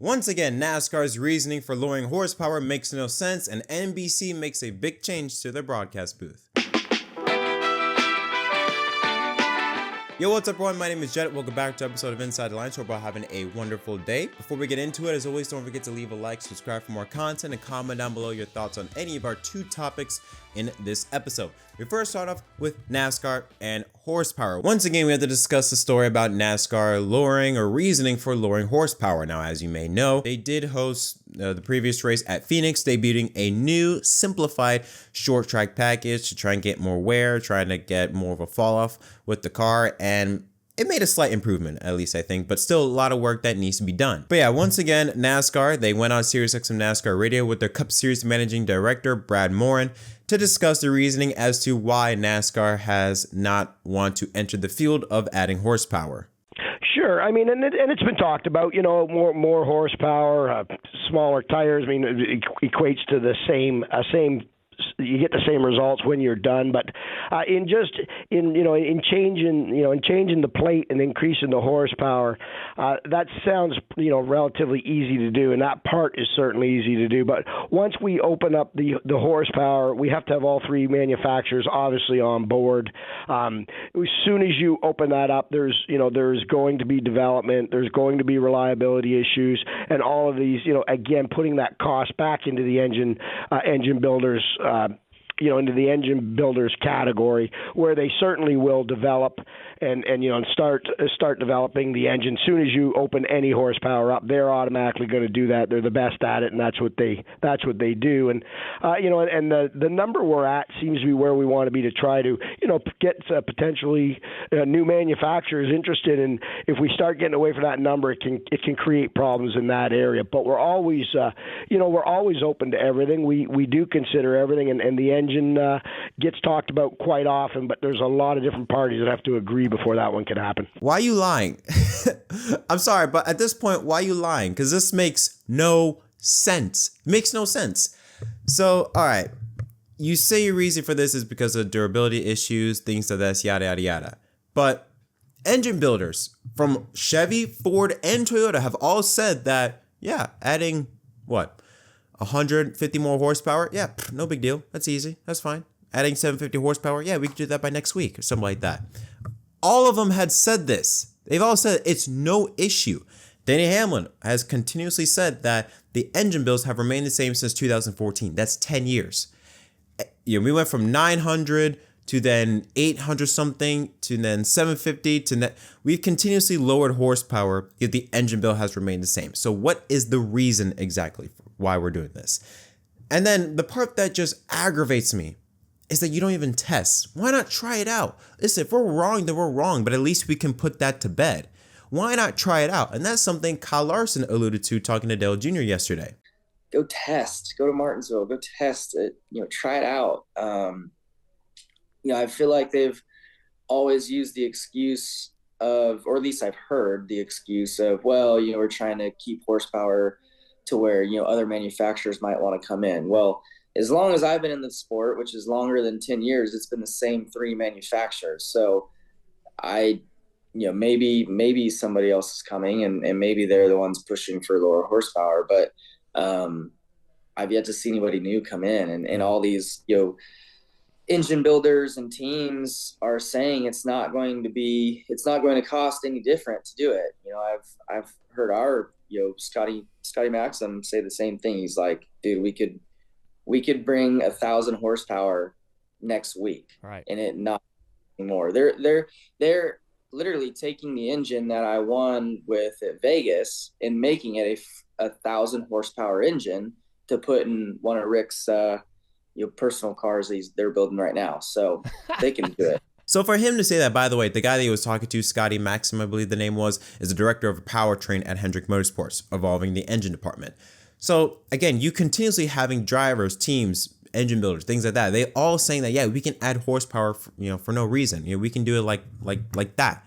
Once again, NASCAR's reasoning for lowering horsepower makes no sense, and NBC makes a big change to their broadcast booth. Yo, what's up everyone? My name is Jet. Welcome back to an episode of Inside the Lines. Hope you're having a wonderful day. Before we get into it, as always, don't forget to leave a like, subscribe for more content, and comment down below your thoughts on any of our two topics in this episode. We first start off with NASCAR and horsepower. Once again, we have to discuss the story about NASCAR lowering or reasoning for lowering horsepower. Now, as you may know, they did host the previous race at Phoenix, debuting a new simplified short track package to try and get more wear, trying to get more of a fall off with the car, and it made a slight improvement, at least I think, but still a lot of work that needs to be done. But yeah, once again, NASCAR, they went on SiriusXM NASCAR Radio with their Cup Series Managing Director, Brad Morin, to discuss the reasoning as to why NASCAR has not want to enter the field of adding horsepower. Sure. I mean, and it's been talked about, more horsepower, smaller tires. I mean, it equates to the same you get the same results when you're done, but in changing the plate and increasing the horsepower, that sounds relatively easy to do, and that part is certainly easy to do. But once we open up the horsepower, we have to have all three manufacturers obviously on board. As soon as you open that up, there's going to be development, there's going to be reliability issues, and all of these, again, putting that cost back into the engine builders. Into the engine builders category, where they certainly will develop and start developing the engine. As soon as you open any horsepower up, they're automatically going to do that. They're the best at it, and that's what they do. And and the number we're at seems to be where we want to be, to try to get potentially new manufacturers interested. And if we start getting away from that number, it can create problems in that area. But we're always open to everything. We do consider everything, and the engine gets talked about quite often, but there's a lot of different parties that have to agree before that one can happen. Why are you lying? I'm sorry, but at this point, why are you lying? Because this makes no sense. It makes no sense. So, all right, you say your reason for this is because of durability issues, things like that, yada, yada, yada. But engine builders from Chevy, Ford, and Toyota have all said that, yeah, adding, 150 more horsepower? Yeah, no big deal. That's easy. That's fine. Adding 750 horsepower? Yeah, we could do that by next week or something like that. All of them had said this. They've all said it's no issue. Denny Hamlin has continuously said that the engine builds have remained the same since 2014. That's 10 years. We went from 900 to then 800 something to then 750 to net. We've continuously lowered horsepower, yet the engine build has remained the same. So what is the reason exactly for why we're doing this? And then the part that just aggravates me is that you don't even test. Why not try it out? Listen, if we're wrong, then we're wrong, but at least we can put that to bed. Why not try it out? And that's something Kyle Larson alluded to talking to Dale Jr. yesterday. Go test. Go to Martinsville. Go test it. Try it out. I feel like they've always used the excuse of, or at least I've heard the excuse of, we're trying to keep horsepower to where, other manufacturers might want to come in. Well, as long as I've been in the sport, which is longer than 10 years, it's been the same three manufacturers. So maybe somebody else is coming and maybe they're the ones pushing for lower horsepower, but I've yet to see anybody new come in, and all these, engine builders and teams are saying it's not going to cost any different to do it. I've heard our, Scotty Maxim say the same thing. He's like, dude, we could bring 1,000 horsepower next week, right? And it not anymore. They're literally taking the engine that I won with at Vegas and making it a 1,000 horsepower engine to put in one of Rick's personal cars they're building right now, so they can do it. So for him to say that, by the way, the guy that he was talking to, Scotty Maxim, I believe the name was, is the director of powertrain at Hendrick Motorsports, involving the engine department. So again, you continuously having drivers, teams, engine builders, things like that. They all saying that, yeah, we can add horsepower, for no reason. We can do it like that.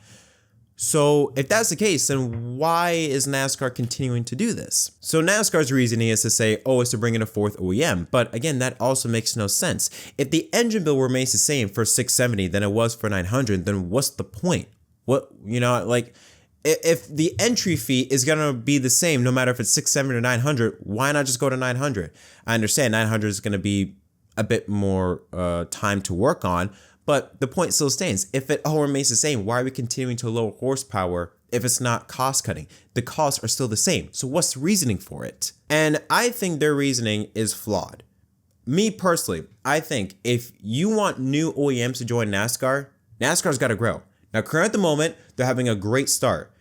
So if that's the case, then why is NASCAR continuing to do this? So NASCAR's reasoning is to say, it's to bring in a fourth OEM. But again, that also makes no sense. If the engine build remains the same for 670 than it was for 900, then what's the point? If the entry fee is going to be the same, no matter if it's 670 or 900, why not just go to 900? I understand 900 is going to be a bit more time to work on, but the point still stands. If it all remains the same, why are we continuing to lower horsepower if it's not cost cutting? The costs are still the same. So what's the reasoning for it? And I think their reasoning is flawed. Me personally, I think if you want new OEMs to join NASCAR, NASCAR's got to grow. Now, current at the moment, they're having a great start.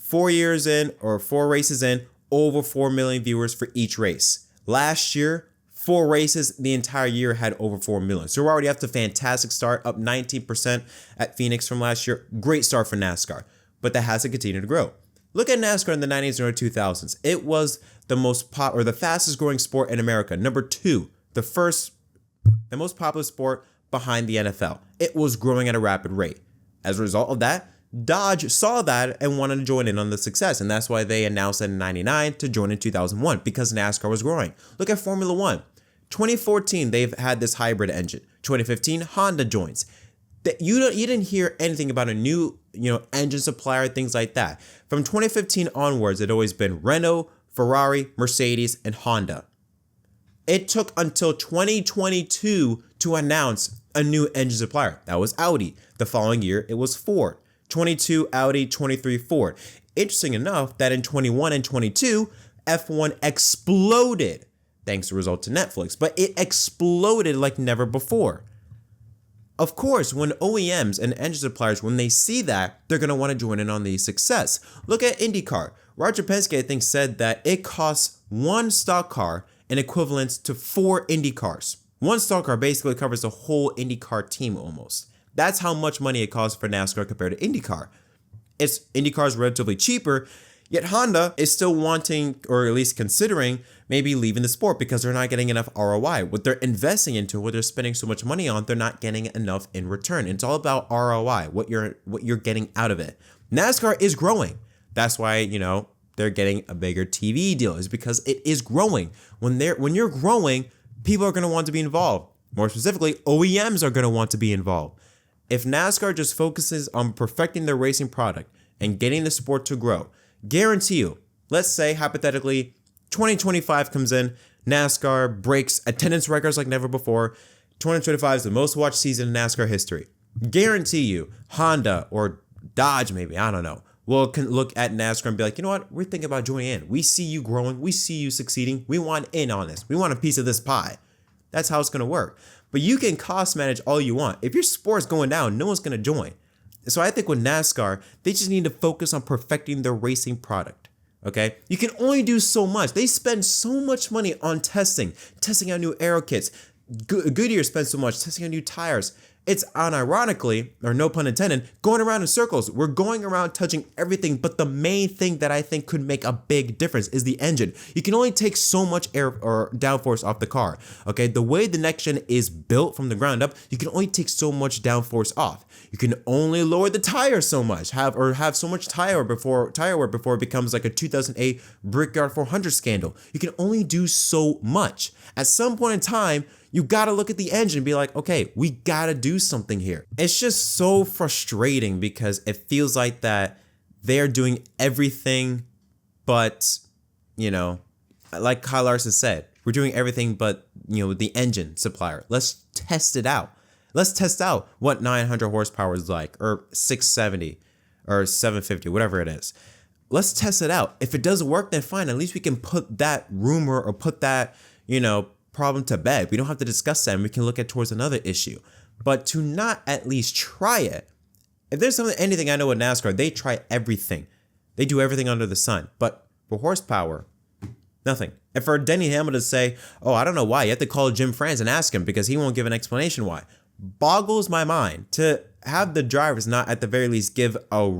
4 years in, or 4 races in, over 4 million viewers for each race. Last year, 4 races, the entire year had over 4 million. So we're already up to a fantastic start, up 19% at Phoenix from last year. Great start for NASCAR, but that has to continue to grow. Look at NASCAR in the 90s and early 2000s. It was the the fastest growing sport in America. Number 2, the most popular sport behind the NFL. It was growing at a rapid rate. As a result of that, Dodge saw that and wanted to join in on the success, and that's why they announced in 99 to join in 2001, because NASCAR was growing. Look at Formula One. 2014, they've had this hybrid engine. 2015, Honda joins. You didn't hear anything about a new engine supplier, things like that. From 2015 onwards, it always been Renault, Ferrari, Mercedes, and Honda. It took until 2022 to announce a new engine supplier. That was Audi. The following year, it was Ford. 22 Audi, 23 Ford. Interesting enough that in 21 and 22, F1 exploded thanks to result to Netflix, but it exploded like never before. Of course, when OEMs and engine suppliers, when they see that, they're going to want to join in on the success. Look at IndyCar. Roger Penske, I think, said that it costs one stock car in equivalent to 4 Indy cars. One stock car basically covers the whole IndyCar team almost. That's how much money it costs for NASCAR compared to IndyCar. IndyCar is relatively cheaper, yet Honda is still wanting, or at least considering, maybe leaving the sport because they're not getting enough ROI. What they're investing into, what they're spending so much money on, they're not getting enough in return. It's all about ROI, what you're getting out of it. NASCAR is growing. That's why, they're getting a bigger TV deal, is because it is growing. When you're growing, people are going to want to be involved. More specifically, OEMs are going to want to be involved. If NASCAR just focuses on perfecting their racing product and getting the sport to grow, guarantee you, let's say hypothetically, 2025 comes in, NASCAR breaks attendance records like never before. 2025 is the most watched season in NASCAR history. Guarantee you, Honda or Dodge maybe, I don't know, will look at NASCAR and be like, you know what, we're thinking about joining in. We see you growing. We see you succeeding. We want in on this. We want a piece of this pie. That's how it's going to work. But you can cost manage all you want. If your sport's going down, no one's going to join. So I think with NASCAR, they just need to focus on perfecting their racing product. Okay? You can only do so much. They spend so much money on testing out new aero kits. Goodyear spends so much testing out new tires. It's unironically, or no pun intended, going around in circles. We're going around touching everything, but the main thing that I think could make a big difference is the engine. You can only take so much air or downforce off the car. Okay, the way the next gen is built from the ground up, you can only take so much downforce off. You can only lower the tire so much, have so much tire wear before it becomes like a 2008 Brickyard 400 scandal. You can only do so much. At some point in time, you gotta look at the engine and be like, okay, we gotta do something here. It's just so frustrating because it feels like that they're doing everything but, like Kyle Larson said, we're doing everything but, the engine supplier. Let's test it out. Let's test out what 900 horsepower is like, or 670 or 750, whatever it is. Let's test it out. If it doesn't work, then fine. At least we can put that rumor or put that, problem to bed. We don't have to discuss that and we can look at towards another issue. But to not at least try it, if there's anything I know with NASCAR, they try everything. They do everything under the sun. But for horsepower, nothing. And for Denny Hamlin to say, oh, I don't know why, you have to call Jim France and ask him because he won't give an explanation why, boggles my mind. To have the drivers not at the very least give a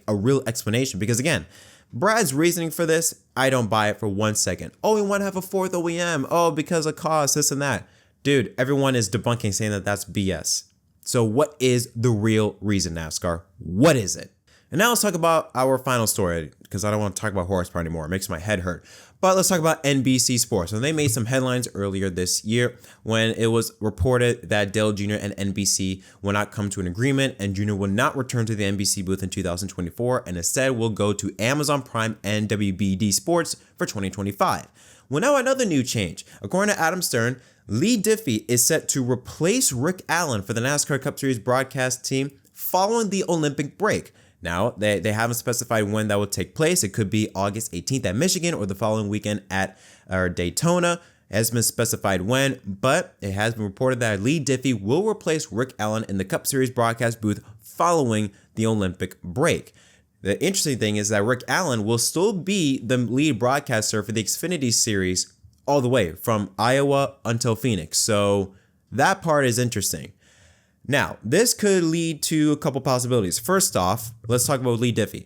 real explanation. Because again, Brad's reasoning for this, I don't buy it for 1 second. Oh, we want to have a 4th OEM. Oh, because of cost, this and that. Dude, everyone is debunking saying that that's BS. So what is the real reason, NASCAR? What is it? And now let's talk about our final story, because I don't want to talk about horsepower anymore. It makes my head hurt. But let's talk about NBC Sports. So they made some headlines earlier this year when it was reported that Dale Jr. and NBC will not come to an agreement, and Jr. will not return to the NBC booth in 2024 and instead will go to Amazon Prime and WBD Sports for 2025. Well, now another new change. According to Adam Stern, Leigh Diffey is set to replace Rick Allen for the NASCAR Cup Series broadcast team following the Olympic break. Now, they haven't specified when that will take place. It could be August 18th at Michigan or the following weekend at Daytona. It hasn't been specified when, but it has been reported that Leigh Diffey will replace Rick Allen in the Cup Series broadcast booth following the Olympic break. The interesting thing is that Rick Allen will still be the lead broadcaster for the Xfinity Series all the way from Iowa until Phoenix. So that part is interesting. Now, this could lead to a couple possibilities. First off, let's talk about Leigh Diffey.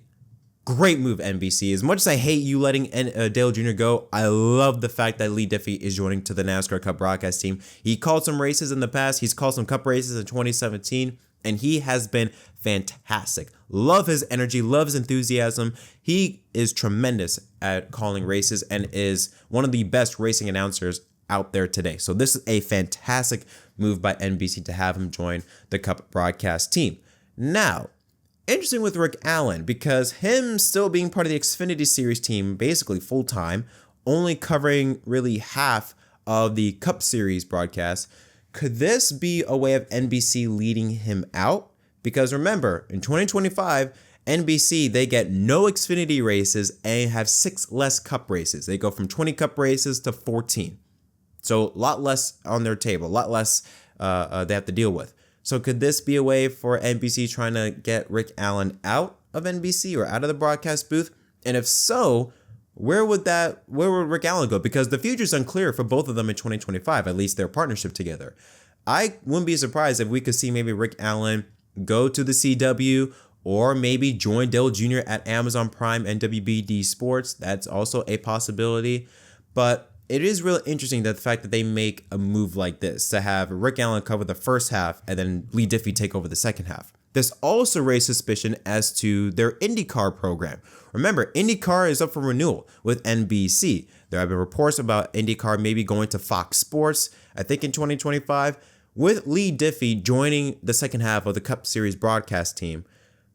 Great move, NBC. As much as I hate you letting Dale Jr. go, I love the fact that Leigh Diffey is joining to the NASCAR Cup broadcast team. He called some races in the past. He's called some Cup races in 2017, and he has been fantastic. Love his energy, love his enthusiasm. He is tremendous at calling races and is one of the best racing announcers out there today. So this is a fantastic move by NBC to have him join the Cup broadcast team. Now, interesting with Rick Allen, because him still being part of the Xfinity Series team, basically full-time, only covering really half of the Cup Series broadcast, could this be a way of NBC leading him out? Because remember, in 2025, NBC, they get no Xfinity races and have 6 less Cup races. They go from 20 Cup races to 14. So a lot less on their table, a lot less they have to deal with. So could this be a way for NBC trying to get Rick Allen out of NBC or out of the broadcast booth? And if so, where would Rick Allen go? Because the future's unclear for both of them in 2025, at least their partnership together. I wouldn't be surprised if we could see maybe Rick Allen go to the CW or maybe join Dale Jr. at Amazon Prime and WBD Sports. That's also a possibility. But it is really interesting that the fact that they make a move like this, to have Rick Allen cover the first half and then Leigh Diffey take over the second half. This also raised suspicion as to their IndyCar program. Remember, IndyCar is up for renewal with NBC. There have been reports about IndyCar maybe going to Fox Sports, I think in 2025. With Leigh Diffey joining the second half of the Cup Series broadcast team,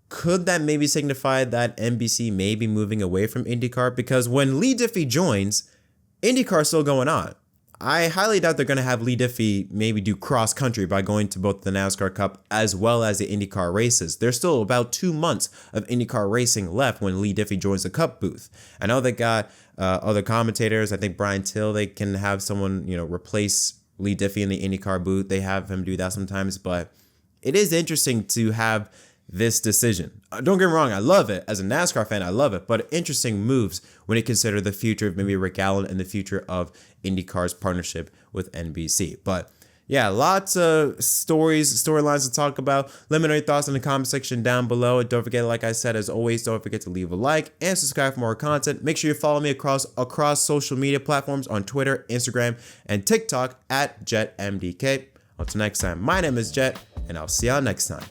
could that maybe signify that NBC may be moving away from IndyCar? Because when Leigh Diffey joins, IndyCar is still going on. I highly doubt they're going to have Leigh Diffey maybe do cross country by going to both the NASCAR Cup as well as the IndyCar races. There's still about 2 months of IndyCar racing left when Leigh Diffey joins the Cup booth. I know they got other commentators. I think Brian Till, they can have someone, replace Leigh Diffey in the IndyCar booth. They have him do that sometimes, but it is interesting to have this decision. Don't get me wrong, I love it. As a NASCAR fan, I love it, but interesting moves when you consider the future of maybe Rick Allen and the future of IndyCar's partnership with NBC. But yeah, lots of storylines to talk about. Let me know your thoughts in the comment section down below. And don't forget, like I said, as always, don't forget to leave a like and subscribe for more content. Make sure you follow me across social media platforms on Twitter, Instagram, and TikTok at JetMDK. Until next time, my name is Jet, and I'll see y'all next time.